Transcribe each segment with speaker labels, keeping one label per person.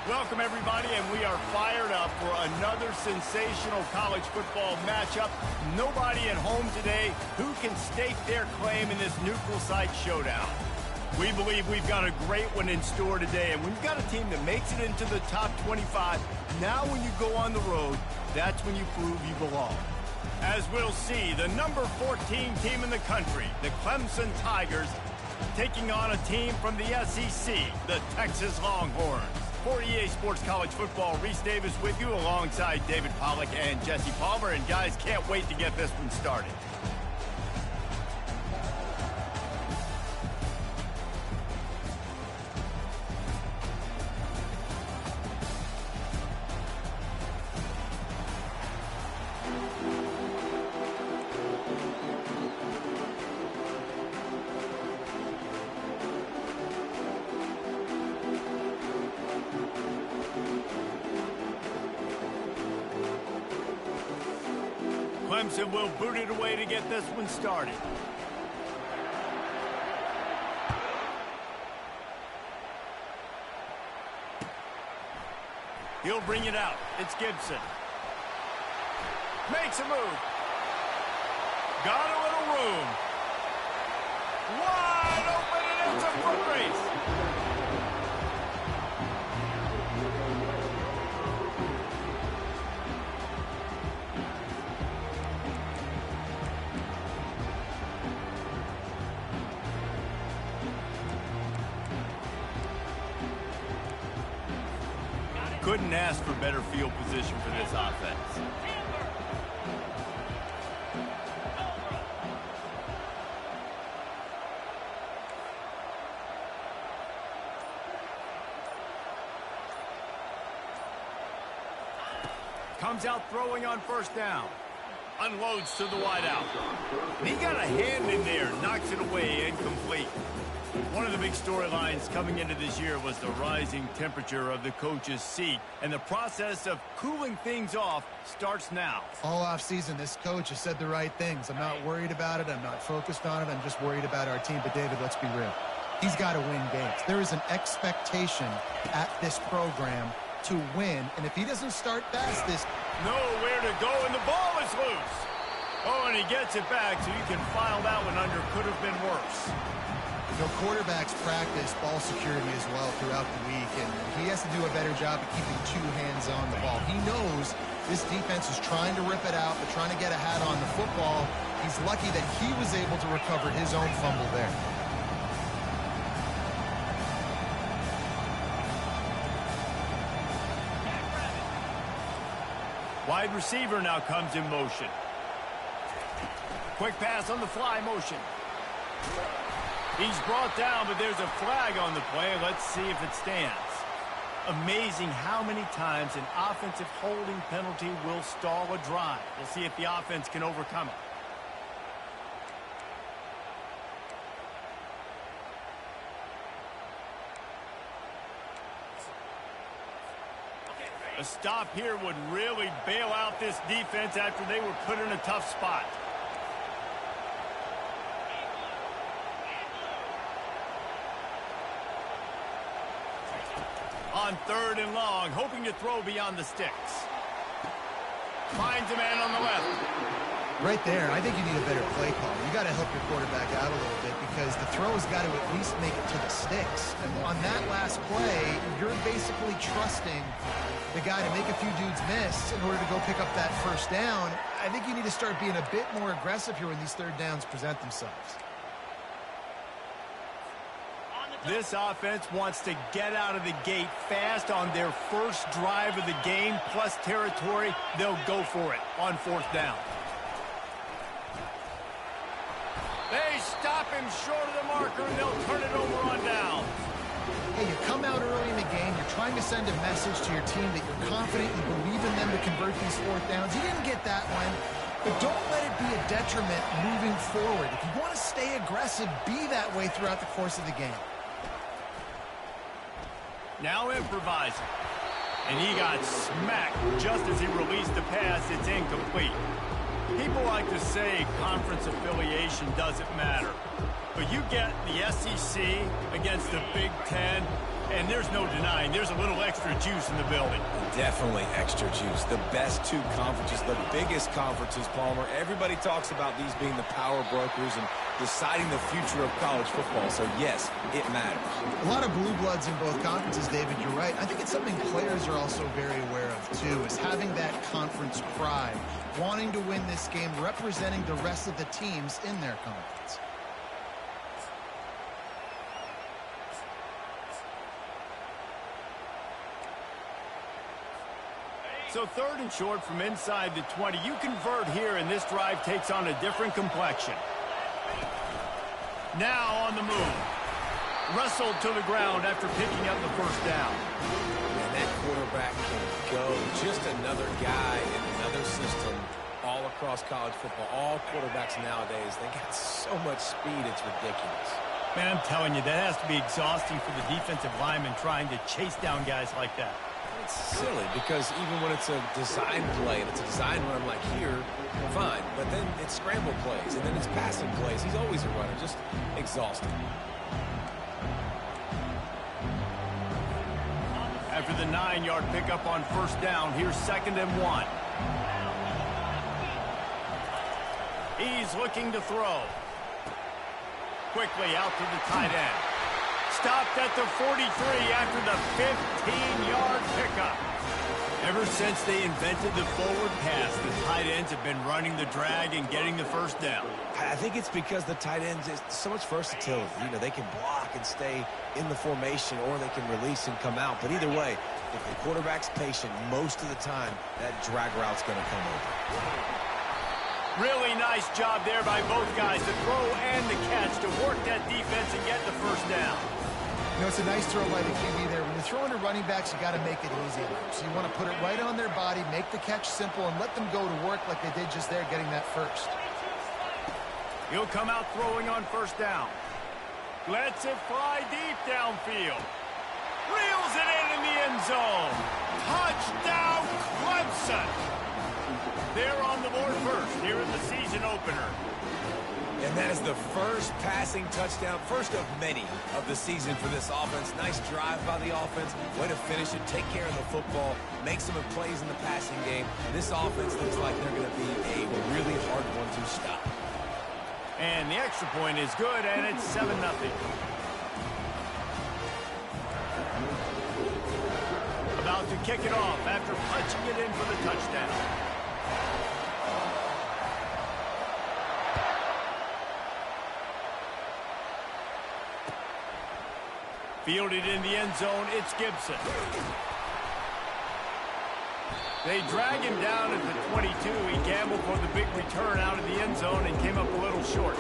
Speaker 1: Welcome, everybody, and we are fired up for another sensational college football matchup. Nobody at home today who can stake their claim in this neutral site showdown. We believe we've got a great one in store today, and when you've got a team that makes it into the top 25, now when you go on the road, that's when you prove you belong. As we'll see, the number 14 team in the country, the Clemson Tigers, taking on a team from the SEC, the Texas Longhorns. For EA Sports College Football, Reese Davis with you alongside David Pollack and Jesse Palmer. And guys, can't wait to get this one started. Clemson will boot it away to get this one started. He'll bring it out. It's Gibson. Makes a move. Got a little room. Wide open, and it's a foot race. Couldn't ask for better field position for this offense. Comes out throwing on first down. Unloads to the wideout. He got a hand in there, knocks it away, incomplete. One of the big storylines coming into this year was the rising temperature of the coach's seat, and the process of cooling things off starts now.
Speaker 2: All offseason, this coach has said the right things. I'm not worried about it. I'm not focused on it. I'm just worried about our team. But, David, let's be real. He's got to win games. There is an expectation at this program to win, and if he doesn't start fast, this...
Speaker 1: Nowhere to go, and the ball is loose. Oh, and he gets it back, so you can file that one under. Could have been worse.
Speaker 2: You know, quarterbacks practice ball security as well throughout the week, and he has to do a better job of keeping two hands on the ball. He knows this defense is trying to rip it out, but trying to get a hat on the football. He's lucky that he was able to recover his own fumble there.
Speaker 1: Wide receiver now comes in motion. Quick pass on the fly motion. He's brought down, but there's a flag on the play. Let's see if it stands. Amazing how many times an offensive holding penalty will stall a drive. We'll see if the offense can overcome it. A stop here would really bail out this defense after they were put in a tough spot. On third and long, hoping to throw beyond the sticks. Finds a man on the left.
Speaker 2: Right there, I think you need a better play call. You got to help your quarterback out a little bit because the throw has got to at least make it to the sticks. And on that last play, you're basically trusting the guy to make a few dudes miss in order to go pick up that first down. I think you need to start being a bit more aggressive here when these third downs present themselves.
Speaker 1: This offense wants to get out of the gate fast on their first drive of the game, plus territory. They'll go for it on fourth down. They stop him short of the marker, and they'll turn it over on down.
Speaker 2: Hey, you come out early in the game, you're trying to send a message to your team that you're confident, you believe in them to convert these fourth downs. You didn't get that one, but don't let it be a detriment moving forward. If you want to stay aggressive, be that way throughout the course of the game.
Speaker 1: Now improvising. And he got smacked just as he released the pass. It's incomplete. People like to say conference affiliation doesn't matter. But you get the SEC against the Big Ten, And there's no denying there's a little extra juice in the building.
Speaker 3: Definitely extra juice. The best two conferences, the biggest conferences, Palmer. Everybody talks about these being the power brokers and deciding the future of college football. So, yes, it matters.
Speaker 2: A lot of blue bloods in both conferences, David. You're right. I think it's something players are also very aware of, too, is having that conference pride, wanting to win this game, representing the rest of the teams in their conference.
Speaker 1: So 3rd and short from inside the 20. You convert here, and this drive takes on a different complexion. Now on the move. Wrestled to the ground after picking up the first down.
Speaker 3: And that quarterback can go. Just another guy in another system all across college football. All quarterbacks nowadays, they got so much speed, it's ridiculous.
Speaker 1: Man, I'm telling you, that has to be exhausting for the defensive lineman trying to chase down guys like that.
Speaker 3: It's silly because even when it's a design play and it's a design run like here, fine. But then it's scramble plays and then it's passing plays. He's always a runner, just exhausting.
Speaker 1: After the 9-yard pickup on first down, here's 2nd and 1. He's looking to throw. Quickly out to the tight end. Stopped at the 43 after the 15-yard pickup. Ever since they invented the forward pass, the tight ends have been running the drag and getting the first down.
Speaker 3: I think it's because the tight ends is so much versatility. You know, they can block and stay in the formation, or they can release and come out. But either way, if the quarterback's patient, most of the time, that drag route's going to come over.
Speaker 1: Really nice job there by both guys, the throw and the catch, to work that defense and get the first down.
Speaker 2: You know, it's a nice throw by the QB there. When you're throwing to running backs, you got to make it easy. So you want to put it right on their body, make the catch simple, and let them go to work like they did just there, getting that first.
Speaker 1: He'll come out throwing on first down. Lets it fly deep downfield. Reels it in the end zone. Touchdown, Clemson. They're on the board first here in the season opener.
Speaker 3: And that is the first passing touchdown, first of many of the season for this offense. Nice drive by the offense. Way to finish it, take care of the football, make some plays in the passing game. This offense looks like they're going to be a really hard one to stop.
Speaker 1: And the extra point is good, and it's 7-0. About to kick it off after punching it in for the touchdown. Fielded in the end zone, it's Gibson. They drag him down at the 22. He gambled for the big return out of the end zone and came up a little short.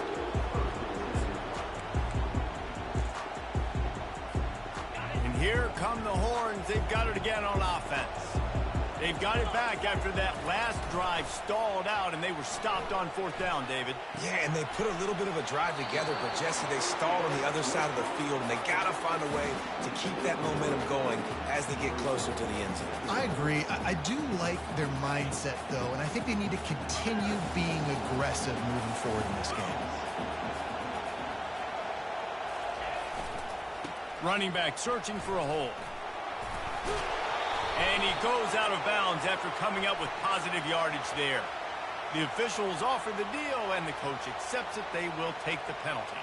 Speaker 1: And here come the horns. They've got it again on offense. They've got it back after that last drive stalled out, and they were stopped on fourth down, David.
Speaker 3: Yeah, and they put a little bit of a drive together, but, Jesse, they stalled on the other side of the field, and they got to find a way to keep that momentum going as they get closer to the end zone.
Speaker 2: I agree. I do like their mindset, though, and I think they need to continue being aggressive moving forward in this game.
Speaker 1: Running back searching for a hole. And he goes out of bounds after coming up with positive yardage there. The officials offer the deal, and the coach accepts it. They will take the penalty.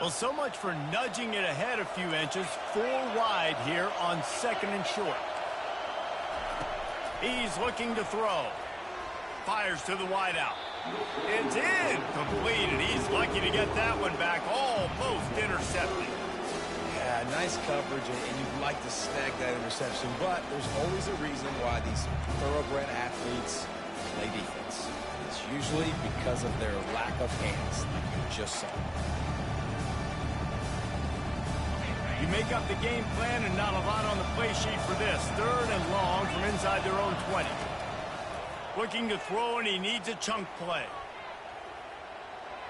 Speaker 1: Well, so much for nudging it ahead a few inches. 4 wide here on 2nd and short. He's looking to throw. Fires to the wideout. It's in. Completed. He's lucky to get that one back. Almost intercepted.
Speaker 3: Yeah, nice coverage, and you'd like to snag that interception, but there's always a reason why these thoroughbred athletes play defense. It's usually because of their lack of hands, like you just saw.
Speaker 1: You make up the game plan, and not a lot on the play sheet for this. 3rd and long from inside their own 20. Looking to throw, and he needs a chunk play.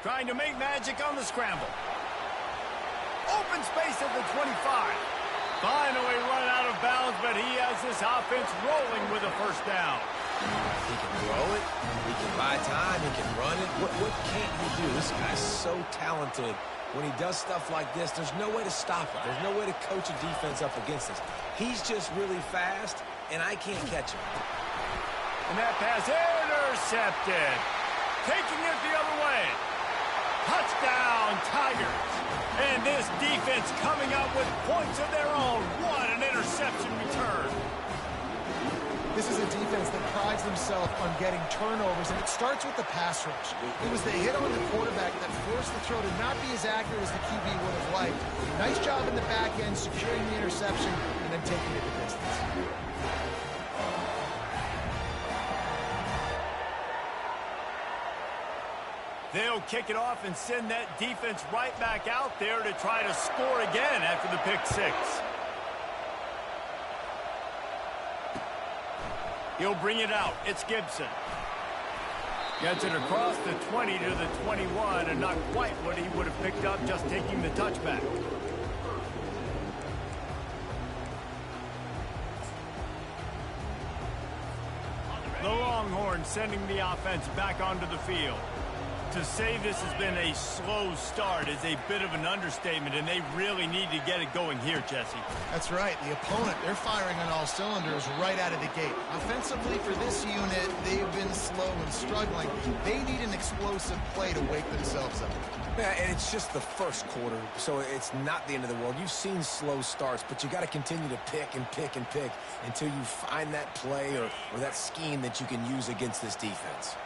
Speaker 1: Trying to make magic on the scramble. Open space at the 25. Finally run out of bounds, but he has this offense rolling with a first down.
Speaker 3: He can throw it. He can buy time. He can run it. What can't he do? This guy's so talented. When he does stuff like this, there's no way to stop it. There's no way to coach a defense up against this. He's just really fast, and I can't catch him.
Speaker 1: And that pass intercepted. Taking it the other way. Touchdown, Tigers. And this defense coming up with points of their own. What an interception return.
Speaker 2: This is a defense that prides themselves on getting turnovers, and it starts with the pass rush. It was the hit on the quarterback that forced the throw to not be as accurate as the QB would have liked. Nice job in the back end, securing the interception, and then taking it the distance.
Speaker 1: They'll kick it off and send that defense right back out there to try to score again after the pick six. He'll bring it out. It's Gibson. Gets it across the 20 to the 21, and not quite what he would have picked up just taking the touchback. The Longhorns sending the offense back onto the field. To say this has been a slow start is a bit of an understatement, and they really need to get it going here, Jesse.
Speaker 2: That's right. The opponent, they're firing on all cylinders right out of the gate. Offensively, for this unit, they've been slow and struggling. They need an explosive play to wake themselves up.
Speaker 3: Yeah, and it's just the first quarter, so it's not the end of the world. You've seen slow starts, but you got to continue to pick and pick and pick until you find that play or that scheme that you can use against this defense.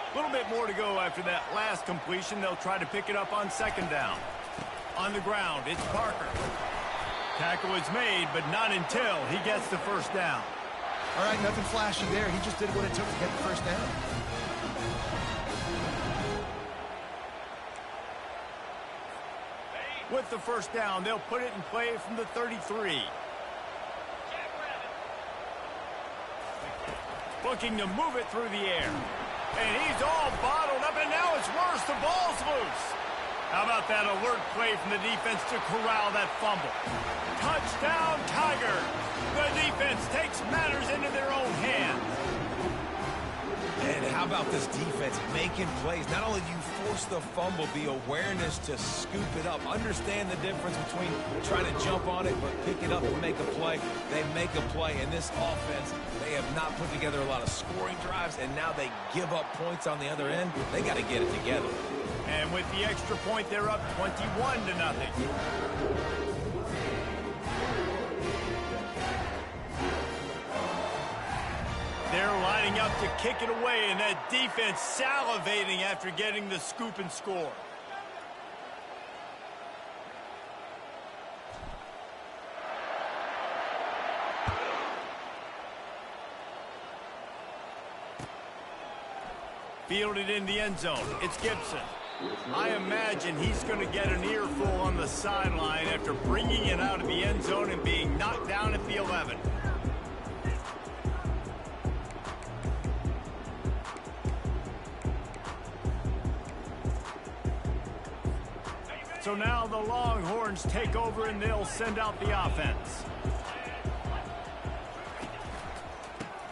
Speaker 1: A little bit more to go after that last completion. They'll try to pick it up on second down. On the ground, it's Parker. Tackle is made, but not until he gets the first down.
Speaker 2: All right, nothing flashy there. He just did what it took to get the first down.
Speaker 1: With the first down, they'll put it in play from the 33. Looking to move it through the air. And he's all bottled up, and now it's worse. The ball's loose. How about that alert play from the defense to corral that fumble? Touchdown, Tigers. The defense takes matters into their own hands.
Speaker 3: And how about this defense making plays? Not only do you force the fumble, the awareness to scoop it up. Understand the difference between trying to jump on it, but pick it up and make a play. They make a play. In this offense, they have not put together a lot of scoring drives, and now they give up points on the other end. They got to get it together.
Speaker 1: And with the extra point, they're up 21-0. They're lining up to kick it away, and that defense salivating after getting the scoop and score. Fielded in the end zone. It's Gibson. I imagine he's going to get an earful on the sideline after bringing it out of the end zone and being knocked down at the 11. So now the Longhorns take over, and they'll send out the offense.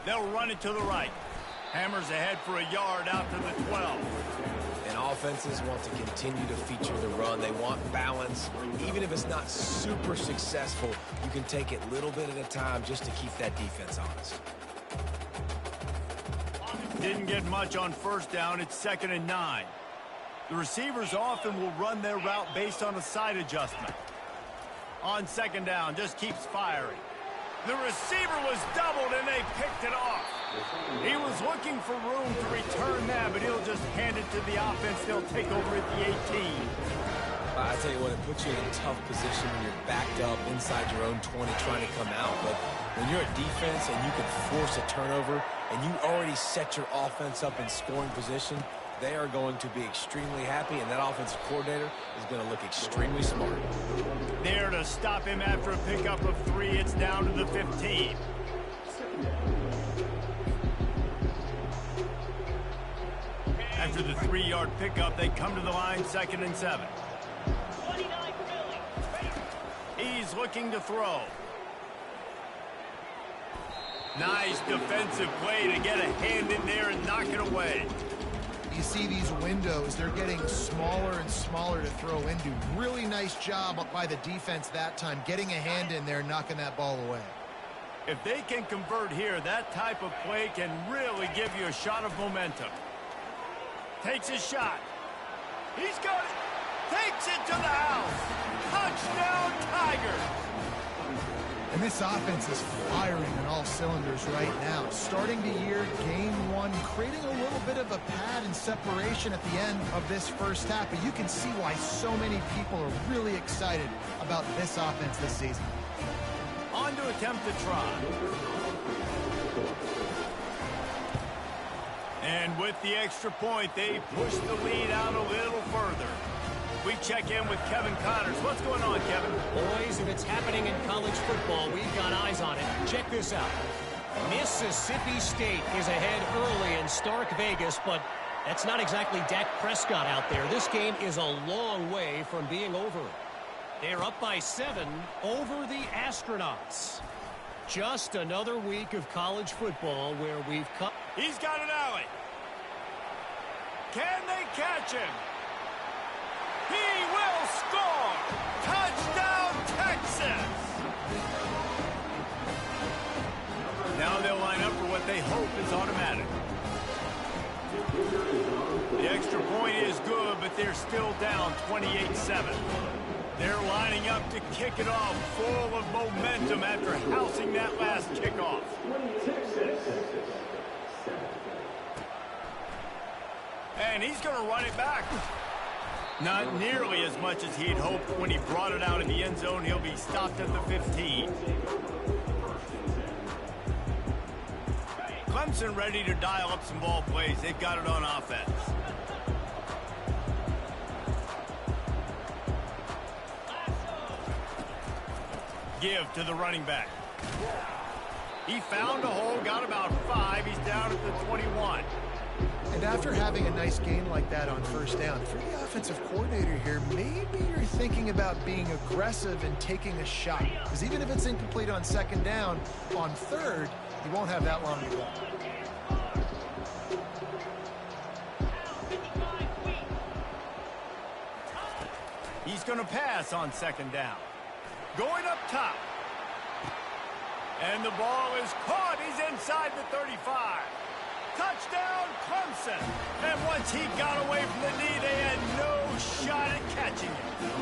Speaker 1: They'll run it to the right. Hammers ahead for a yard out to the 12.
Speaker 3: And offenses want to continue to feature the run. They want balance. Even if it's not super successful, you can take it little bit at a time just to keep that defense honest.
Speaker 1: Didn't get much on first down. It's 2nd and 9. The receivers often will run their route based on a side adjustment. On second down, just keeps firing. The receiver was doubled, and they picked it off. He was looking for room to return that, but he'll just hand it to the offense. They'll take over at the 18.
Speaker 3: I tell you what, it puts you in a tough position when you're backed up inside your own 20 trying to come out. But when you're a defense and you can force a turnover and you already set your offense up in scoring position, they are going to be extremely happy, and that offensive coordinator is going to look extremely smart.
Speaker 1: There to stop him after a pickup of 3. It's down to the 15. After the 3-yard pickup, they come to the line, 2nd and 7. is looking to throw. Nice defensive play to get a hand in there and knock it away.
Speaker 2: You see these windows, they're getting smaller and smaller to throw into. Really nice job by the defense that time, getting a hand in there and knocking that ball away.
Speaker 1: If they can convert here, that type of play can really give you a shot of momentum. Takes his shot. He's got it. Takes it to the house. Touchdown, Tigers.
Speaker 2: And this offense is firing on all cylinders right now. Starting the year, game one, creating a little bit of a pad and separation at the end of this first half. But you can see why so many people are really excited about this offense this season.
Speaker 1: On to attempt to try. And with the extra point, they push the lead out a little further. We check in with Kevin Connors. What's going on, Kevin?
Speaker 4: Boys, if it's happening in college football, we've got eyes on it. Check this out. Mississippi State is ahead early in Stark Vegas, but that's not exactly Dak Prescott out there. This game is a long way from being over. They're up by 7 over the Astronauts. Just another week of college football where we've come.
Speaker 1: He's got an alley. Can they catch him? He will score! Touchdown, Texas! Now they'll line up for what they hope is automatic. The extra point is good, but they're still down 28-7. They're lining up to kick it off full of momentum after housing that last kickoff. And he's going to run it back. Not nearly as much as he'd hoped when he brought it out in the end zone. He'll be stopped at the 15. Clemson ready to dial up some ball plays. They've got it on offense. Give to the running back. He found a hole, got about 5. He's down at the 21.
Speaker 2: And after having a nice game like that on first down, for the offensive coordinator here, maybe you're thinking about being aggressive and taking a shot. Because even if it's incomplete on second down, on third, you won't have that long to go.
Speaker 1: He's going to pass on second down. Going up top. And the ball is caught. He's inside the 35. Touchdown, Clemson. And once he got away from the knee, they had no shot at catching him.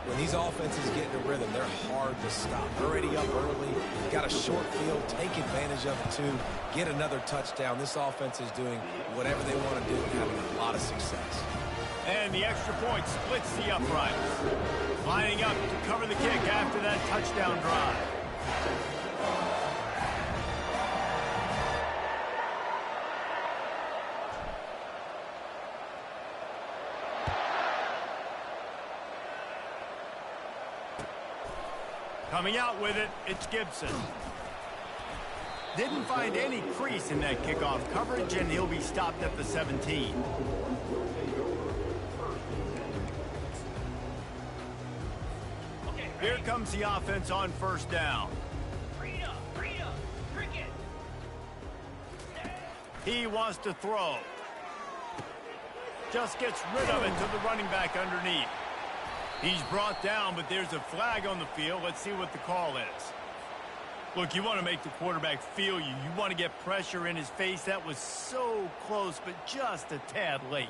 Speaker 3: When these offenses get in a rhythm, they're hard to stop. Already up early, got a short field, take advantage of it too, get another touchdown. This offense is doing whatever they want to do and having a lot of success.
Speaker 1: And the extra point splits the uprights. Lining up to cover the kick after that touchdown drive. Coming out with it, it's Gibson. Didn't find any crease in that kickoff coverage, and he'll be stopped at the 17. Here comes the offense on first down. He wants to throw. Just gets rid of it to the running back underneath. He's brought down, but there's a flag on the field. Let's see what the call is. Look, you want to make the quarterback feel you. You want to get pressure in his face. That was so close, but just a tad late.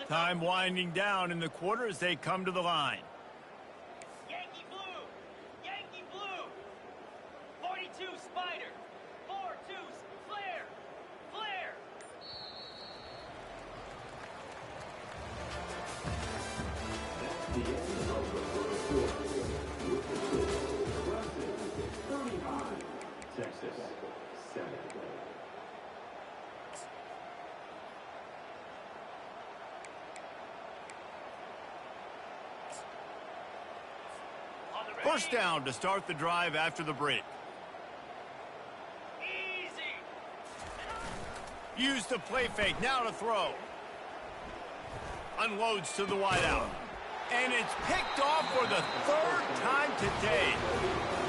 Speaker 1: Time winding down in the quarter as they come to the line.
Speaker 5: Yankee blue! Yankee blue! 42 Spider! 4-2 Flare! Flare!
Speaker 6: Texas, 7.
Speaker 1: First down to start the drive after the break.
Speaker 5: Easy!
Speaker 1: Use the play fake, now to throw. Unloads to the wideout. And it's picked off for the third time today.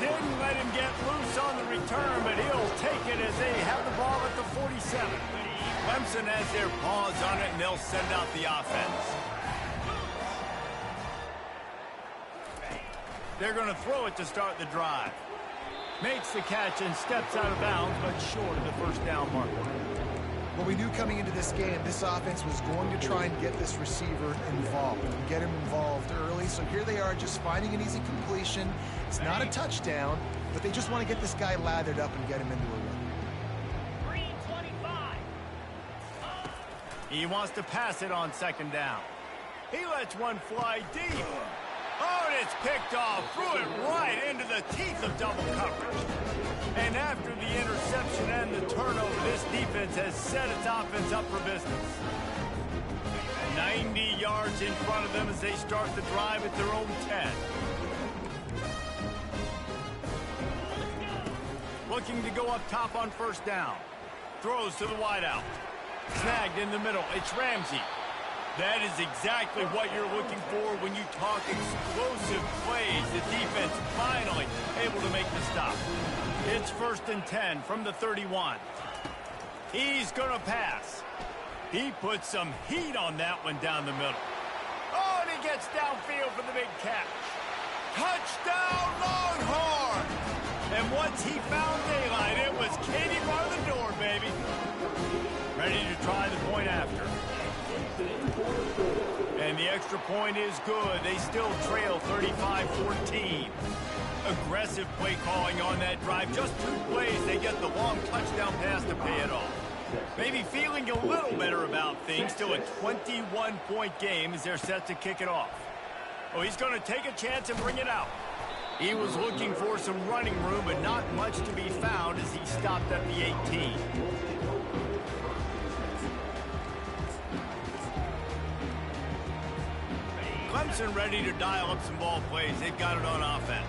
Speaker 1: Didn't let him get loose on the return, but he'll take it as they have the ball at the 47. Clemson has their paws on it, and they'll send out the offense. They're going to throw it to start the drive. Makes the catch and steps out of bounds, but short of the first down marker.
Speaker 2: Well, we knew coming into this game, this offense was going to try and get this receiver involved and get him involved early. So here they are just finding an easy completion. It's not a touchdown, but they just want to get this guy lathered up and get him into a run.
Speaker 5: Green 25.
Speaker 1: He wants to pass it on second down. He lets one fly deep. Oh, and it's picked off. Threw it right into the teeth of double coverage. And after the interception and the turnover, this defense has set its offense up for business. 90 yards in front of them as they start the drive at their own 10. Looking to go up top on first down. Throws to the wideout. Snagged in the middle. It's Ramsey. That is exactly what you're looking for when you talk explosive plays. The defense finally able to make the stop. It's 1st and 10 from the 31. He's going to pass. He puts some heat on that one down the middle. Oh, and he gets downfield for the big catch. Touchdown, Longhorn! And once he found daylight, it was Katie bar the door, baby. Ready to try the point after. And the extra point is good. They still trail 35-14. Aggressive play calling on that drive. Just 2 plays, they get the long touchdown pass to pay it off. Maybe feeling a little better about things. Still a 21-point game as they're set to kick it off. Oh, he's going to take a chance and bring it out. He was looking for some running room, but not much to be found as he stopped at the 18. Clemson ready to dial up some ball plays. They've got it on offense.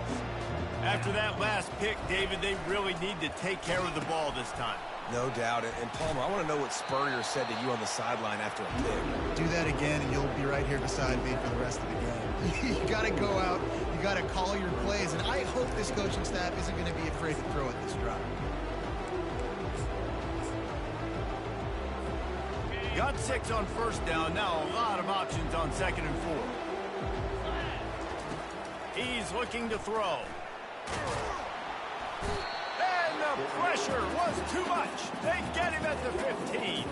Speaker 1: After that last pick, David, they really need to take care of the ball this time.
Speaker 3: No doubt. And Palmer, I want to know what Spurrier said to you on the sideline after a pick.
Speaker 2: Do that again, and you'll be right here beside me for the rest of the game. You got to go out. You got to call your plays, and I hope this coaching staff isn't going to be afraid to throw at this drive.
Speaker 1: Got 6 on first down. Now a lot of options on 2nd and 4. He's looking to throw. And the pressure was too much. They get him at the 15.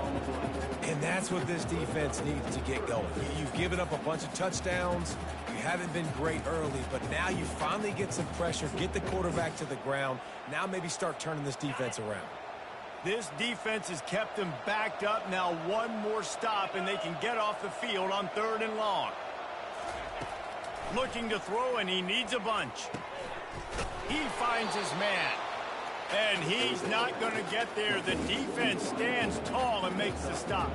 Speaker 3: And that's what this defense needs to get going. You've given up a bunch of touchdowns. You haven't been great early, but now you finally get some pressure, get the quarterback to the ground. Now maybe start turning this defense around.
Speaker 1: This defense has kept them backed up. Now one more stop, and they can get off the field on 3rd and long. Looking to throw, and he needs a bunch. He finds his man. And he's not going to get there. The defense stands tall and makes the stop.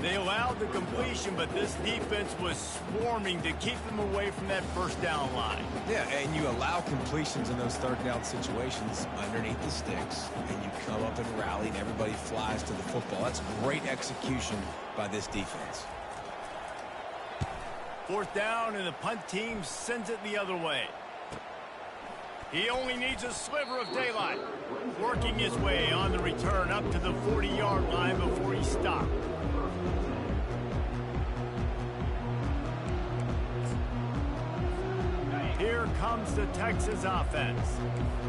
Speaker 1: They allowed the completion, but this defense was swarming to keep them away from that first down line.
Speaker 3: Yeah, and you allow completions in those 3rd down situations underneath the sticks, and you come up and rally, and everybody flies to the football. That's great execution by this defense.
Speaker 1: 4th down, and the punt team sends it the other way. He only needs a sliver of daylight. Working his way on the return up to the 40-yard line before he stopped. Here comes the Texas offense.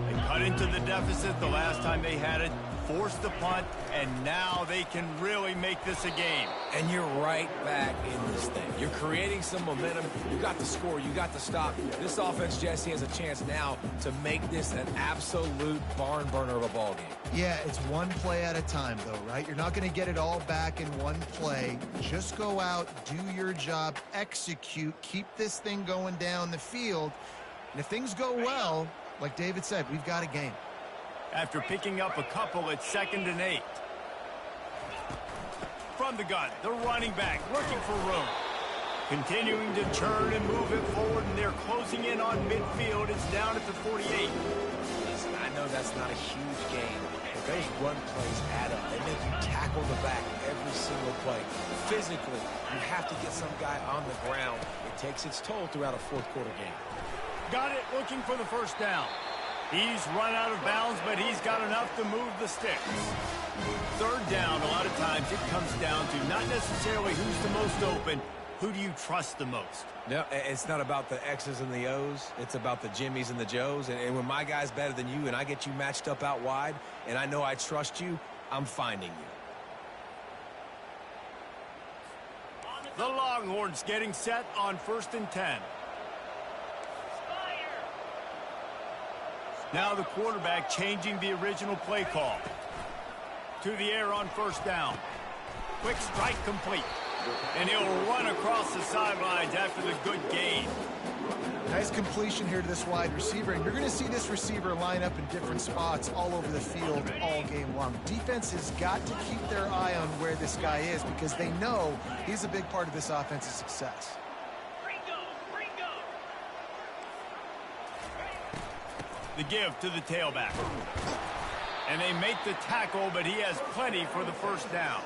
Speaker 1: They cut into the deficit the last time they had it, forced the punt, and now they can really make this a game.
Speaker 3: And you're right back in this thing. You're creating some momentum. You got the score. You got the stop. This offense, Jesse, has a chance now to make this an absolute barn burner of a ball game.
Speaker 2: Yeah, it's one play at a time, though, right? You're not going to get it all back in one play. Just go out, do your job, execute, keep this thing going down the field. And if things go well, like David said, we've got a game.
Speaker 1: After picking up a couple, it's 2nd and 8. From the gun, the running back looking for room. Continuing to turn and move it forward, and they're closing in on midfield. It's down at the 48.
Speaker 3: Listen, I know that's not a huge game, But those run plays add up. They make you tackle the back every single play. Physically, you have to get some guy on the ground. It takes its toll throughout a fourth-quarter game.
Speaker 1: Got it, looking for the first down. He's run out of bounds, but he's got enough to move the sticks. Third down, a lot of times it comes down to not necessarily who's the most open, who do you trust the most?
Speaker 3: No, it's not about the X's and the O's. It's about the Jimmies and the Joes. And when my guy's better than you and I get you matched up out wide and I know I trust you, I'm finding you.
Speaker 1: The Longhorns getting set on 1st and 10. Now the quarterback changing the original play call. To the air on 1st down. Quick strike complete. And he'll run across the sidelines after the good gain.
Speaker 2: Nice completion here to this wide receiver, and you're going to see this receiver line up in different spots all over the field all game long. Defense has got to keep their eye on where this guy is because they know he's a big part of this offense's success.
Speaker 1: The give to the tailback. And they make the tackle, but he has plenty for the first down.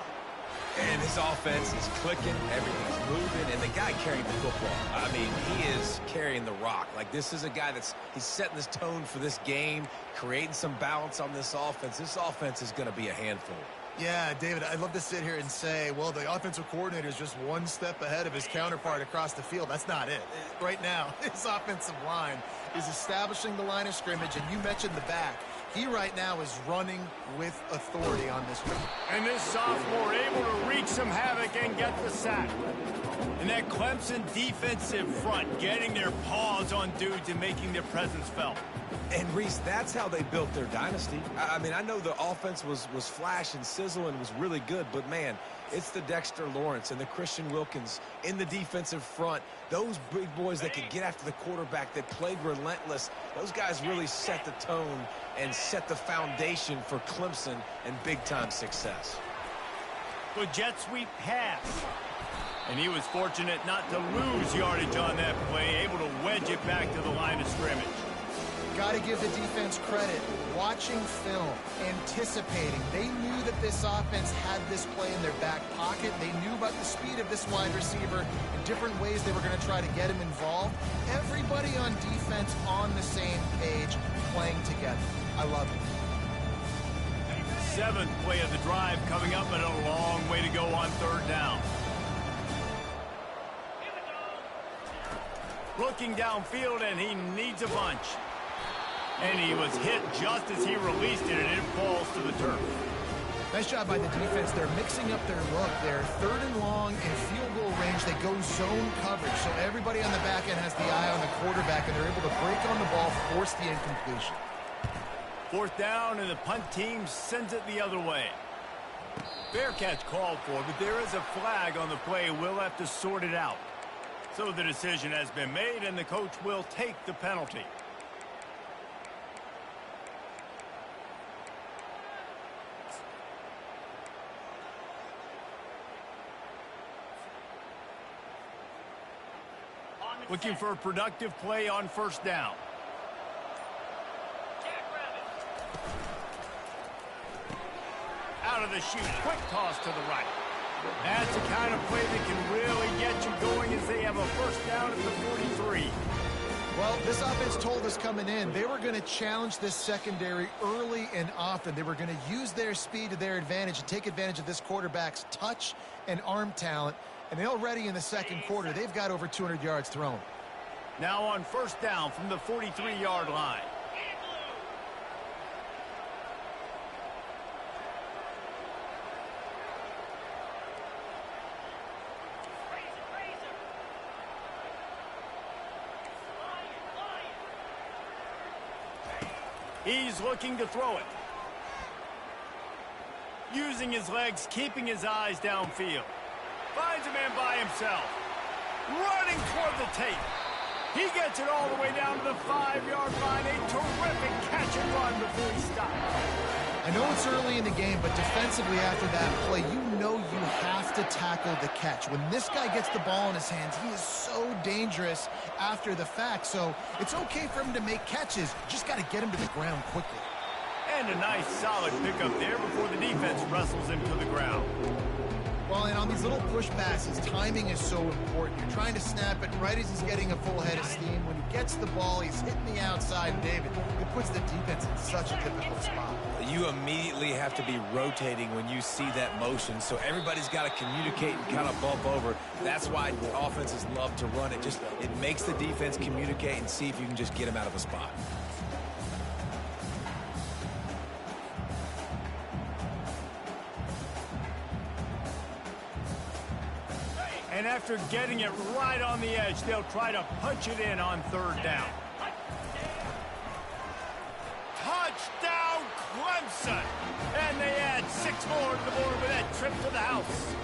Speaker 3: And his offense is clicking, everything's moving, and the guy carrying the football, I mean, he is carrying the rock. Like, this is a guy he's setting this tone for this game, creating some balance on this offense. This offense is going to be a handful.
Speaker 2: Yeah, David, I'd love to sit here and say, well, the offensive coordinator is just one step ahead of his counterpart across the field. That's not it. Right now, his offensive line is establishing the line of scrimmage, and you mentioned the back. He right now is running with authority on this one.
Speaker 1: And this sophomore able to wreak some havoc and get the sack. And that Clemson defensive front getting their paws on dudes and making their presence felt.
Speaker 3: And, Reese, that's how they built their dynasty. I mean, I know the offense was flash and sizzle and was really good, but, man, it's the Dexter Lawrence and the Christian Wilkins in the defensive front. Those big boys that could get after the quarterback, that played relentless. Those guys really set the tone and set the foundation for Clemson and big-time success.
Speaker 1: Good jet sweep pass. And he was fortunate not to lose yardage on that play, able to wedge it back to the line of scrimmage.
Speaker 2: Got to give the defense credit. Watching film, anticipating. They knew that this offense had this play in their back pocket. They knew about the speed of this wide receiver and different ways they were going to try to get him involved. Everybody on defense on the same page, playing together. I love it.
Speaker 1: 7th play of the drive coming up, and a long way to go on 3rd down. Looking downfield, and he needs a bunch. And he was hit just as he released it, and it falls to the turf.
Speaker 2: Nice job by the defense. They're mixing up their look. They're 3rd and long in field goal range. They go zone coverage, so everybody on the back end has the eye on the quarterback, and they're able to break on the ball, force the incompletion.
Speaker 1: 4th down, and the punt team sends it the other way. Fair catch called for, but there is a flag on the play. We'll have to sort it out. So the decision has been made, and the coach will take the penalty. Looking for a productive play on 1st down. Out of the chute, quick toss to the right. That's the kind of play that can really get you going as they have a 1st down at the 43.
Speaker 2: Well, this offense told us coming in they were going to challenge this secondary early and often. They were going to use their speed to their advantage and take advantage of this quarterback's touch and arm talent. And already in the 2nd quarter, they've got over 200 yards thrown.
Speaker 1: Now on 1st down from the 43-yard line. He's looking to throw it. Using his legs, keeping his eyes downfield. Finds a man by himself. Running toward the tape. He gets it all the way down to the 5-yard line. A terrific catch and run before he stops.
Speaker 2: I know it's early in the game, but defensively after that play, you know you have to tackle the catch. When this guy gets the ball in his hands, he is so dangerous after the fact. So it's okay for him to make catches. Just got to get him to the ground quickly.
Speaker 1: And a nice solid pickup there before the defense wrestles him to the ground.
Speaker 2: Well, and on these little push passes, timing is so important. You're trying to snap it right as he's getting a full head of steam. When he gets the ball, he's hitting the outside, and David, it puts the defense in such a difficult spot.
Speaker 3: You immediately have to be rotating when you see that motion, so everybody's got to communicate and kind of bump over. That's why the offenses love to run it. It makes the defense communicate and see if you can just get him out of a spot.
Speaker 1: And after getting it right on the edge, they'll try to punch it in on third down. Touchdown, Clemson! And they add 6 more to the board with that trip to the house.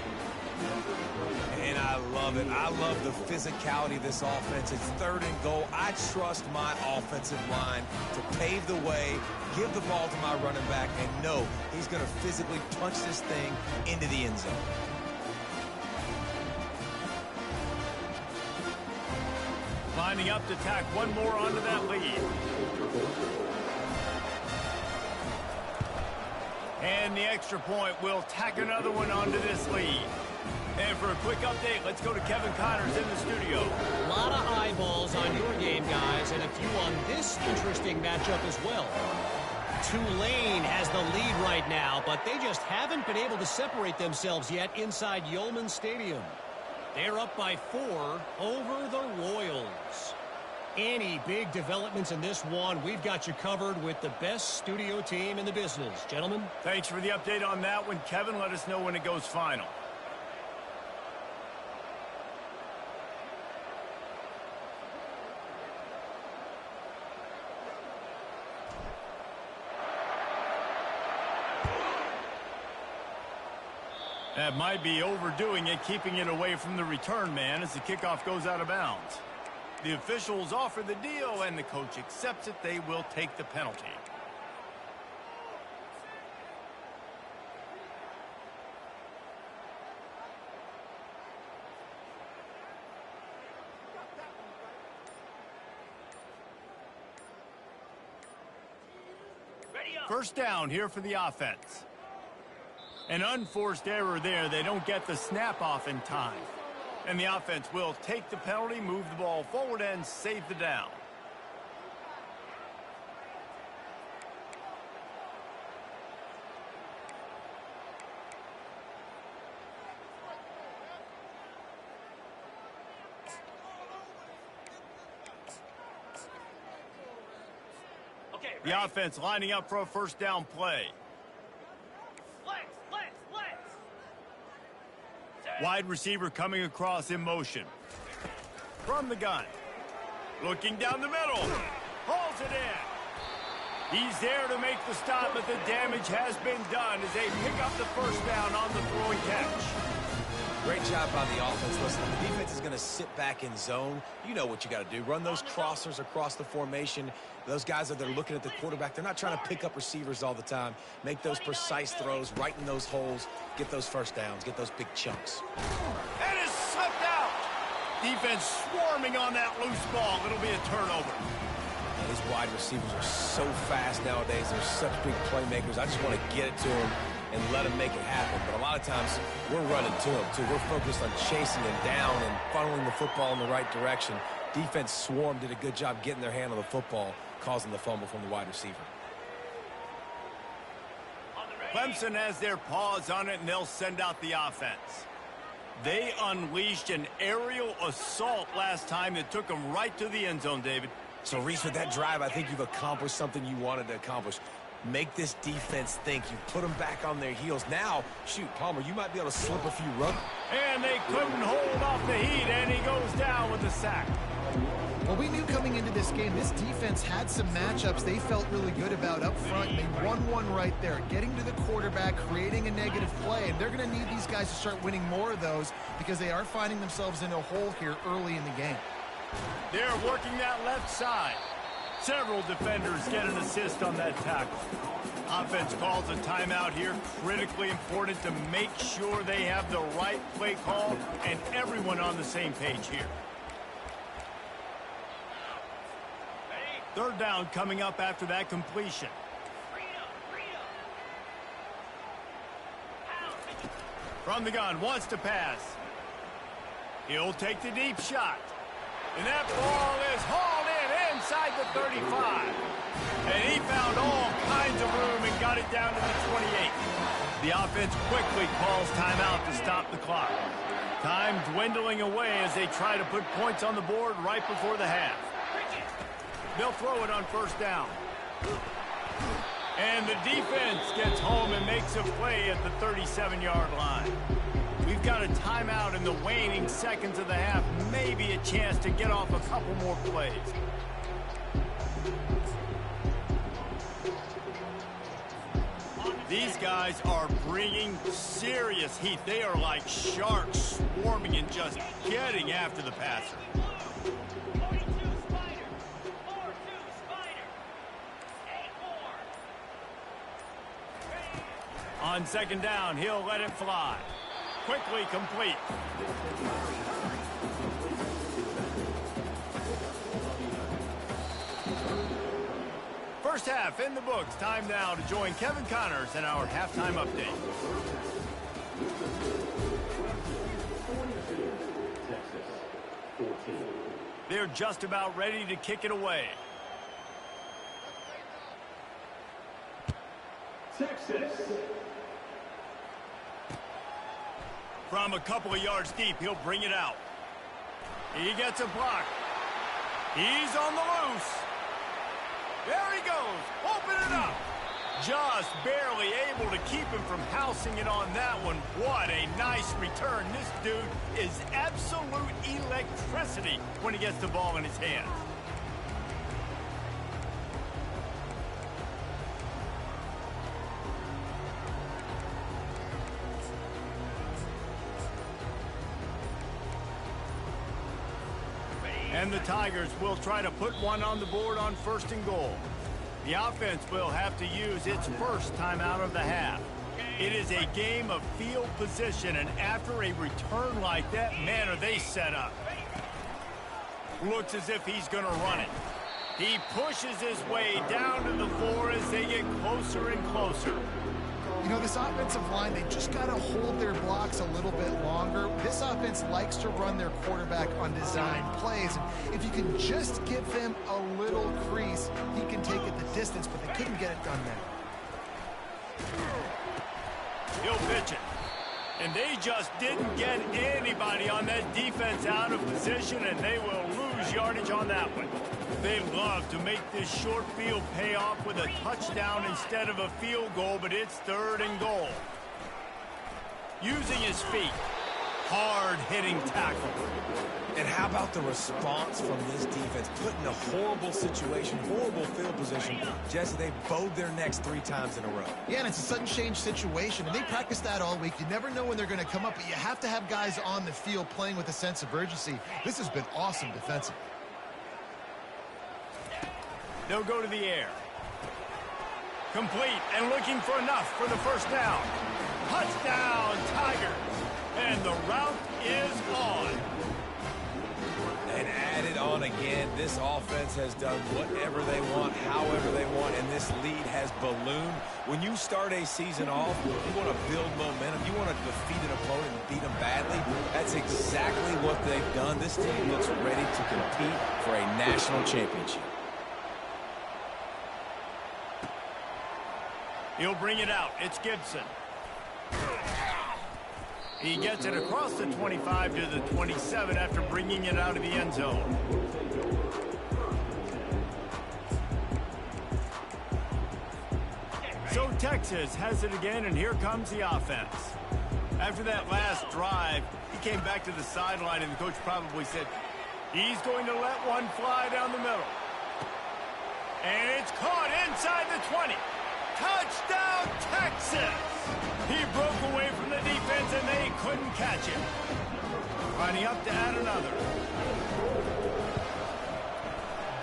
Speaker 3: And I love it. I love the physicality of this offense. It's 3rd and goal. I trust my offensive line to pave the way, give the ball to my running back, and know he's going to physically punch this thing into the end zone.
Speaker 1: Lining up to tack one more onto that lead. And the extra point will tack another one onto this lead. And for a quick update, let's go to Kevin Connors in the studio.
Speaker 4: A lot of eyeballs on your game, guys, and a few on this interesting matchup as well. Tulane has the lead right now, but they just haven't been able to separate themselves yet inside Yulman Stadium. They're up by 4 over the Royals. Any big developments in this one, we've got you covered with the best studio team in the business. Gentlemen?
Speaker 1: Thanks for the update on that one, Kevin. Let us know when it goes final. That might be overdoing it, keeping it away from the return man as the kickoff goes out of bounds. The officials offer the deal, and the coach accepts it. They will take the penalty. First down here for the offense. An unforced error there. They don't get the snap off in time. And the offense will take the penalty, move the ball forward, and save the down. The offense lining up for a first down play. Wide receiver coming across in motion. From the gun. Looking down the middle. Hauls it in. He's there to make the stop, but the damage has been done as they pick up the first down on the throwing catch.
Speaker 3: Great job by the offense. Listen, the defense is going to sit back in zone. You know what you got to do. Run those crossers across the formation. Those guys that are looking at the quarterback, they're not trying to pick up receivers all the time. Make those precise throws, right in those holes, get those first downs, get those big chunks.
Speaker 1: And it's slipped out. Defense swarming on that loose ball. It'll be a turnover.
Speaker 3: And these wide receivers are so fast nowadays. They're such big playmakers. I just want to get it to them and let them make it happen. But a lot of times, we're running to them, too. We're focused on chasing them down and funneling the football in the right direction. Defense swarm did a good job getting their hand on the football, causing the fumble from the wide receiver.
Speaker 1: Clemson has their paws on it, and they'll send out the offense. They unleashed an aerial assault last time that took them right to the end zone, David.
Speaker 3: So, Reese, with that drive, I think you've accomplished something you wanted to accomplish. Make this defense think. You put them back on their heels. Now, shoot, Palmer, you might be able to slip a few runs.
Speaker 1: And they couldn't hold off the heat, and he goes down with the sack.
Speaker 2: Well, we knew coming into this game, this defense had some matchups they felt really good about up front. They won one right there, getting to the quarterback, creating a negative play. And they're going to need these guys to start winning more of those because they are finding themselves in a hole here early in the game.
Speaker 1: They're working that left side. Several defenders get an assist on that tackle. Offense calls a timeout here. Critically important to make sure they have the right play call and everyone on the same page here. Third down coming up after that completion. From the gun, wants to pass. He'll take the deep shot. And that ball is hauled in inside the 35. And he found all kinds of room and got it down to the 28. The offense quickly calls timeout to stop the clock. Time dwindling away as they try to put points on the board right before the half. They'll throw it on first down. And the defense gets home and makes a play at the 37-yard line. We've got a timeout in the waning seconds of the half. Maybe a chance to get off a couple more plays. These guys are bringing serious heat. They are like sharks swarming and just getting after the passer.
Speaker 5: 42 Spider. 4-2 Spider. 8-4.
Speaker 1: On second down, he'll let it fly. Quickly complete. First half in the books. Time now to join Kevin Connors in our halftime update.
Speaker 6: Texas 14.
Speaker 1: They're just about ready to kick it away.
Speaker 6: Texas.
Speaker 1: From a couple of yards deep, he'll bring it out. He gets a block. He's on the loose. There he goes. Open it up. Just barely able to keep him from housing it on that one. What a nice return. This dude is absolute electricity when he gets the ball in his hands. And the Tigers will try to put one on the board on first and goal. The offense will have to use its first timeout of the half. It is a game of field position, and after a return like that, man, are they set up. Looks as if he's going to run it. He pushes his way down to the floor as they get closer and closer.
Speaker 2: You know, this offensive line, they just got to hold their blocks a little bit longer. This offense likes to run their quarterback on design plays. And if you can just give him a little crease, he can take it the distance, but they couldn't get it done there.
Speaker 1: He'll pitch it. And they just didn't get anybody on that defense out of position, and they will lose yardage on that one. They love to make this short field pay off with a touchdown instead of a field goal, but it's third and goal. Using his feet. Hard-hitting tackle.
Speaker 3: And how about the response from this defense? Put in a horrible situation, horrible field position. Jesse, they bowed their necks 3 times in a row.
Speaker 2: Yeah, and it's a sudden change situation, and they practice that all week. You never know when they're going to come up, but you have to have guys on the field playing with a sense of urgency. This has been awesome defensively.
Speaker 1: They'll go to the air. Complete and looking for enough for the first down. Touchdown, Tigers. And the route is on.
Speaker 3: And added on again, this offense has done whatever they want, however they want, and this lead has ballooned. When you start a season off, you want to build momentum. You want to defeat an opponent and beat them badly. That's exactly what they've done. This team looks ready to compete for a national championship.
Speaker 1: He'll bring it out. It's Gibson. He gets it across the 25 to the 27 after bringing it out of the end zone. So Texas has it again, and here comes the offense. After that last drive, he came back to the sideline, and the coach probably said, he's going to let one fly down the middle. And it's caught inside the 20. Touchdown, Texas! He broke away from the defense, and they couldn't catch him. Lining up to add another.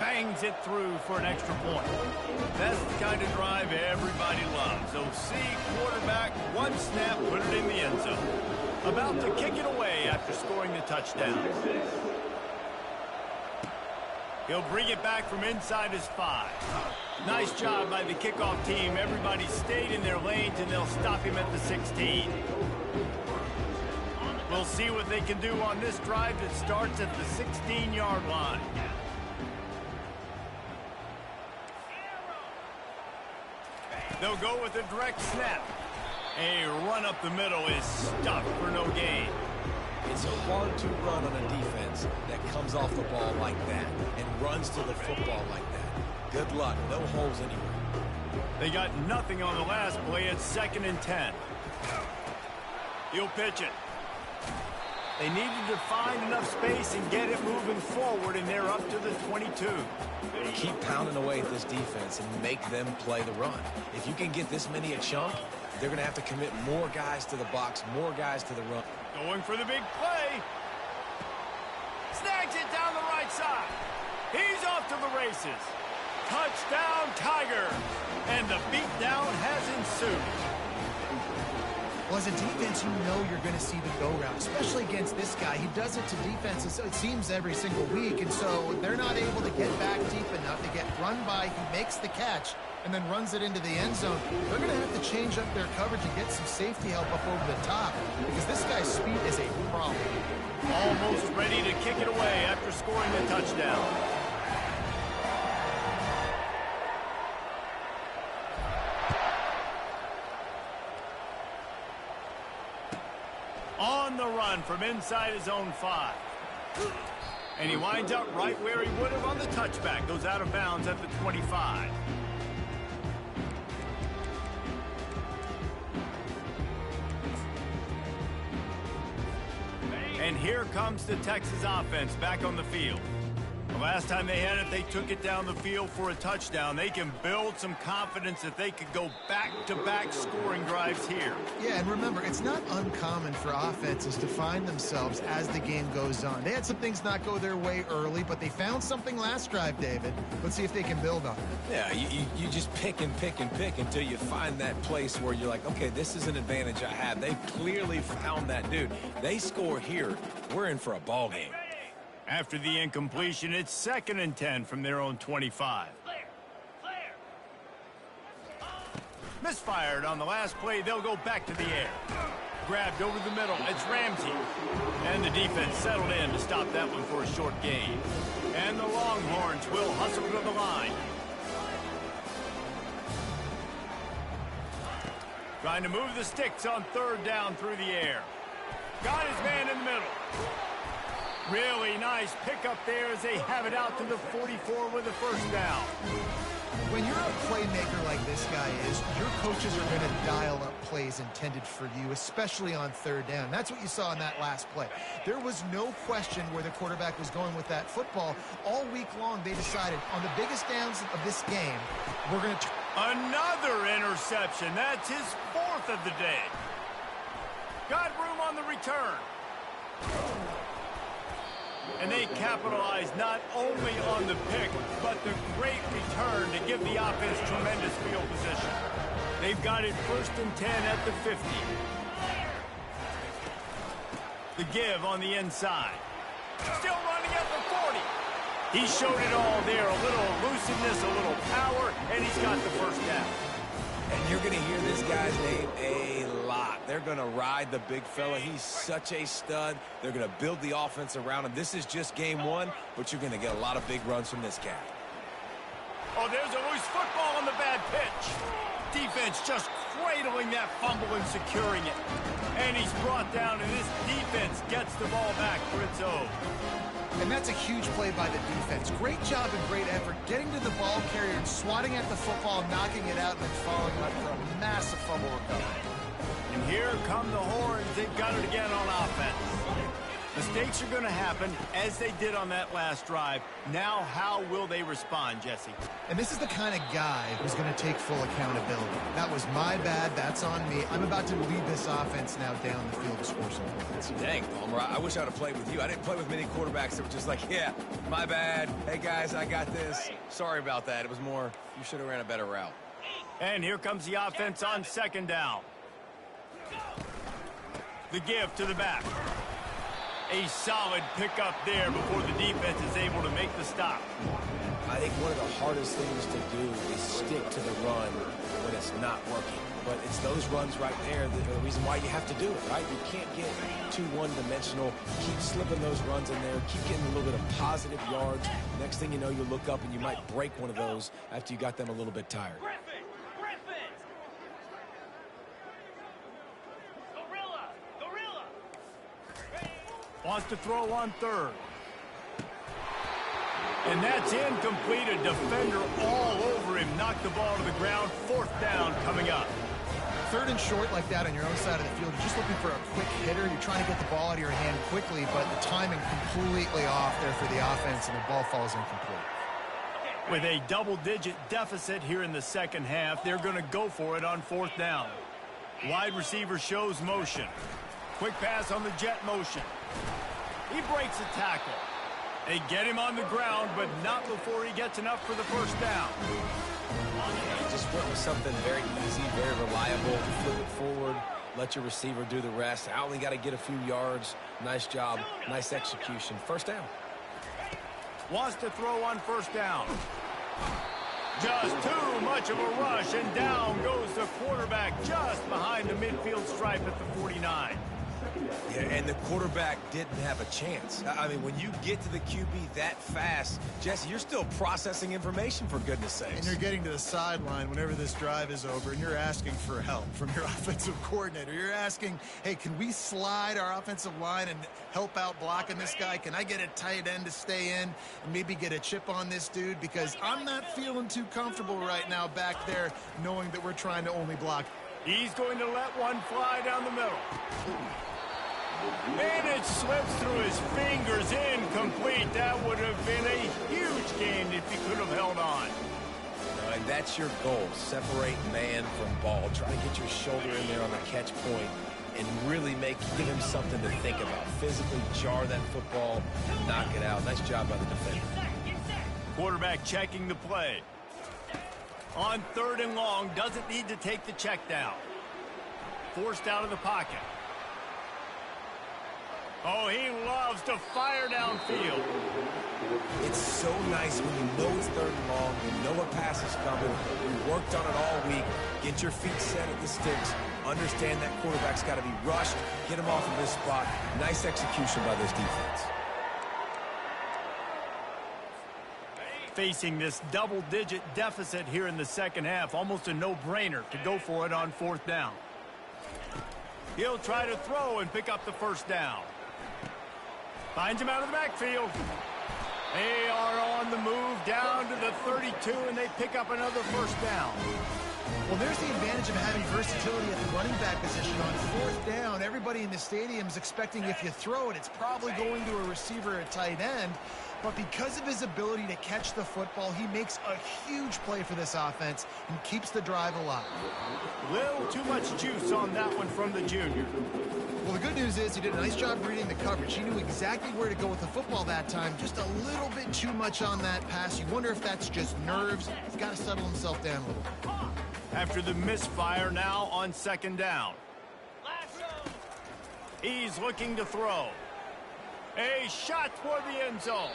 Speaker 1: Bangs it through for an extra point. That's the kind of drive everybody loves. OC, quarterback, one snap, put it in the end zone. About to kick it away after scoring the touchdown. He'll bring it back from inside his 5. Nice job by the kickoff team. Everybody stayed in their lanes, and they'll stop him at the 16. We'll see what they can do on this drive that starts at the 16-yard line. They'll go with a direct snap. A run up the middle is stuffed for no gain.
Speaker 3: It's hard to run on a defense that comes off the ball like that and runs to the football like that. Good luck. No holes anywhere.
Speaker 1: They got nothing on the last play. It's 2nd and 10. He'll pitch it. They needed to find enough space and get it moving forward, and they're up to the 22.
Speaker 3: Keep pounding away at this defense and make them play the run. If you can get this many a chunk, they're going to have to commit more guys to the box, more guys to the run.
Speaker 1: Going for the big play. Snags it down the right side. He's off to the races. Touchdown, Tiger. And the beatdown has ensued.
Speaker 2: Well, as a defense, you know you're going to see the go-route, especially against this guy. He does it to defenses, it seems, every single week, and so they're not able to get back deep enough to get run by. He makes the catch and then runs it into the end zone. They're going to have to change up their coverage and get some safety help up over the top because this guy's speed is a problem.
Speaker 1: Almost ready to kick it away after scoring the touchdown. On the run from inside his own 5. And he winds up right where he would have on the touchback. Goes out of bounds at the 25. And here comes the Texas offense back on the field. The last time they had it, they took it down the field for a touchdown. They can build some confidence that they could go back-to-back scoring drives here.
Speaker 2: Yeah, and remember, it's not uncommon for offenses to find themselves as the game goes on. They had some things not go their way early, but they found something last drive, David. Let's see if they can build on it.
Speaker 3: Yeah, you just pick and pick and pick until you find that place where you're like, okay, this is an advantage I have. They clearly found that dude. They score here. We're in for a ball game.
Speaker 1: After the incompletion, it's 2nd and 10 from their own 25. Misfired on the last play. They'll go back to the air. Grabbed over the middle. It's Ramsey. And the defense settled in to stop that one for a short gain. And the Longhorns will hustle to the line. Trying to move the sticks on 3rd down through the air. Got his man in the middle. Really nice pickup there as they have it out to the 44 with a 1st down.
Speaker 2: When you're a playmaker like this guy is, your coaches are going to dial up plays intended for you, especially on 3rd down. That's what you saw in that last play. There was no question where the quarterback was going with that football. All week long, they decided on the biggest downs of this game, we're going to...
Speaker 1: Another interception. That's his 4th of the day. Got room on the return. And they capitalized not only on the pick, but the great return to give the offense tremendous field position. They've got it 1st and 10 at the 50. The give on the inside. Still running at the 40. He showed it all there. A little elusiveness, a little power, and he's got the 1st down.
Speaker 3: And you're going to hear this guy's name a lot. They're going to ride the big fella. He's such a stud. They're going to build the offense around him. This is just game 1, but you're going to get a lot of big runs from this cat.
Speaker 1: Oh, there's a loose football on the bad pitch. Defense just cradling that fumble and securing it. And he's brought down, and this defense gets the ball back for its own.
Speaker 2: And that's a huge play by the defense. Great job and great effort getting to the ball carrier and swatting at the football, knocking it out, and then following up for a massive fumble recovery.
Speaker 1: And here come the Horns. They've got it again on offense. Mistakes are going to happen, as they did on that last drive. Now, how will they respond, Jesse?
Speaker 2: And this is the kind of guy who's going to take full accountability. That was my bad. That's on me. I'm about to lead this offense now down the field to score some points.
Speaker 3: Dang, Palmer, I wish I would have played with you. I didn't play with many quarterbacks that were just like, yeah, my bad. Hey, guys, I got this. Sorry about that. It was more, you should have ran a better route.
Speaker 1: And here comes the offense on 2nd down. The give to the back. A solid pickup there before the defense is able to make the stop.
Speaker 3: I think one of the hardest things to do is stick to the run when it's not working. But it's those runs right there that are the reason why you have to do it, right? You can't get too one-dimensional. Keep slipping those runs in there. Keep getting a little bit of positive yards. Next thing you know, you look up and you might break one of those after you got them a little bit tired.
Speaker 5: Griffin! Griffin! Gorilla! Gorilla!
Speaker 1: Wants to throw on third. And that's incomplete. A defender all over him. Knocked the ball to the ground. Fourth down coming up.
Speaker 2: Third and short like that on your own side of the field, you're just looking for a quick hitter. You're trying to get the ball out of your hand quickly, but the timing completely off there for the offense, and the ball falls incomplete.
Speaker 1: With a double-digit deficit here in the second half, they're going to go for it on fourth down. Wide receiver shows motion. Quick pass on the jet motion. He breaks a tackle. They get him on the ground, but not before he gets enough for the first down.
Speaker 3: Just went with something very easy, very reliable. Flip it forward, let your receiver do the rest. I only got to get a few yards. Nice job, nice execution. First down.
Speaker 1: Wants to throw on first down. Just too much of a rush, and down goes the quarterback just behind the midfield stripe at the 49.
Speaker 3: Yeah, and the quarterback didn't have a chance. I mean, when you get to the QB that fast, Jesse, you're still processing information, for goodness sakes.
Speaker 2: And you're getting to the sideline whenever this drive is over, and you're asking for help from your offensive coordinator. You're asking, hey, can we slide our offensive line and help out blocking this guy? Can I get a tight end to stay in and maybe get a chip on this dude? Because I'm not feeling too comfortable right now back there knowing that we're trying to only block.
Speaker 1: He's going to let one fly down the middle. And it slips through his fingers, incomplete. That would have been a huge gain if he could have held on.
Speaker 3: And that's your goal. Separate man from ball. Try to get your shoulder in there on the catch point and really give him something to think about. Physically jar that football and knock it out. Nice job by the defender.
Speaker 1: Quarterback checking the play. On third and long, doesn't need to take the check down. Forced out of the pocket. Oh, he loves to fire downfield.
Speaker 3: It's so nice when you know it's third and long, you know a pass is coming, you worked on it all week, get your feet set at the sticks, understand that quarterback's got to be rushed, get him off of this spot. Nice execution by this defense.
Speaker 1: Facing this double-digit deficit here in the second half, almost a no-brainer to go for it on fourth down. He'll try to throw and pick up the first down. Finds him out of the backfield. They are on the move down to the 32, and they pick up another first down.
Speaker 2: Well, there's the advantage of having versatility at the running back position. On fourth down, everybody in the stadium is expecting if you throw it, it's probably going to a receiver or tight end. But because of his ability to catch the football, he makes a huge play for this offense and keeps the drive alive.
Speaker 1: Little too much juice on that one from the junior.
Speaker 2: Well, the good news is he did a nice job reading the coverage. He knew exactly where to go with the football that time. Just a little bit too much on that pass. You wonder if that's just nerves. He's got to settle himself down a little bit.
Speaker 1: After the misfire, now on second down. He's looking to throw. A shot toward the end zone.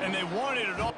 Speaker 1: And they wanted it all.